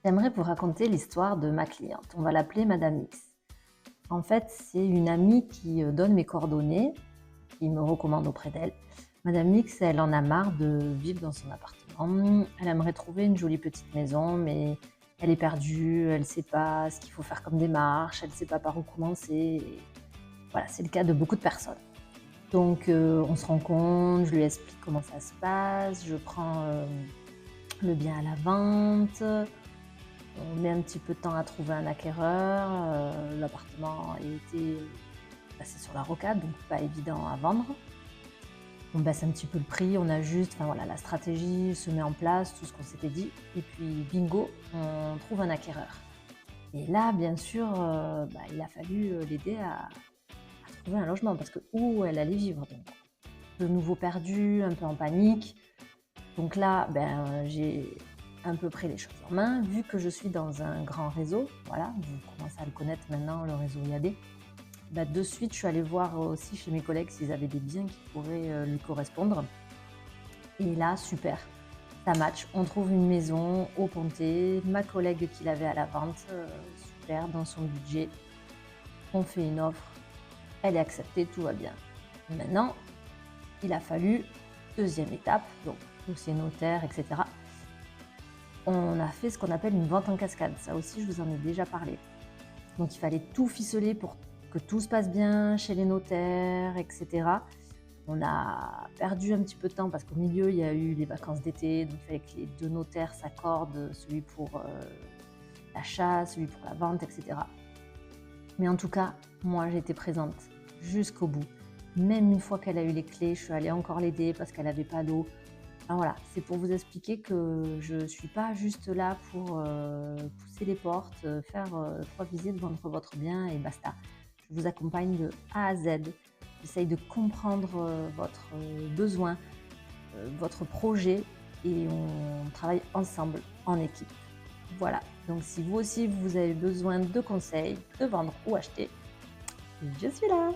J'aimerais vous raconter l'histoire de ma cliente. On va l'appeler Madame X. En fait, c'est une amie qui donne mes coordonnées, qui me recommande auprès d'elle. Madame X, elle en a marre de vivre dans son appartement. Elle aimerait trouver une jolie petite maison, mais elle est perdue, elle ne sait pas ce qu'il faut faire comme démarche, elle ne sait pas par où commencer. Et voilà, c'est le cas de beaucoup de personnes. Donc, on se rencontre, je lui explique comment ça se passe, je prends le bien à la vente. On met un petit peu de temps à trouver un acquéreur. L'appartement était placé sur la rocade, donc pas évident à vendre. On baisse un petit peu le prix, on ajuste, enfin voilà, la stratégie se met en place, tout ce qu'on s'était dit. Et puis bingo, on trouve un acquéreur. Et là, bien sûr, il a fallu l'aider à trouver un logement parce que où elle allait vivre. Donc, de nouveau perdue, un peu en panique. Donc là, j'ai un peu pris les choses en main, vu que je suis dans un grand réseau, voilà, vous commencez à le connaître maintenant, le réseau IAD. De suite, je suis allée voir aussi chez mes collègues s'ils avaient des biens qui pourraient lui correspondre. Et là, super, ça match. On trouve une maison au Pontet, ma collègue qui l'avait à la vente, super, dans son budget. On fait une offre, elle est acceptée, tout va bien. Maintenant, il a fallu, deuxième étape, donc dossier notaire, etc. On a fait ce qu'on appelle une vente en cascade. Ça aussi, je vous en ai déjà parlé. Donc, il fallait tout ficeler pour que tout se passe bien chez les notaires, etc. On a perdu un petit peu de temps parce qu'au milieu, il y a eu les vacances d'été. Donc, il fallait que les deux notaires s'accordent, celui pour l'achat, celui pour la vente, etc. Mais en tout cas, moi, j'ai été présente jusqu'au bout. Même une fois qu'elle a eu les clés, je suis allée encore l'aider parce qu'elle n'avait pas d'eau. Enfin, voilà, c'est pour vous expliquer que je ne suis pas juste là pour pousser les portes, faire 3 visites, vendre votre bien et basta. Je vous accompagne de A à Z. J'essaye de comprendre votre besoin, votre projet et on travaille ensemble en équipe. Voilà, donc si vous aussi vous avez besoin de conseils, de vendre ou acheter, je suis là.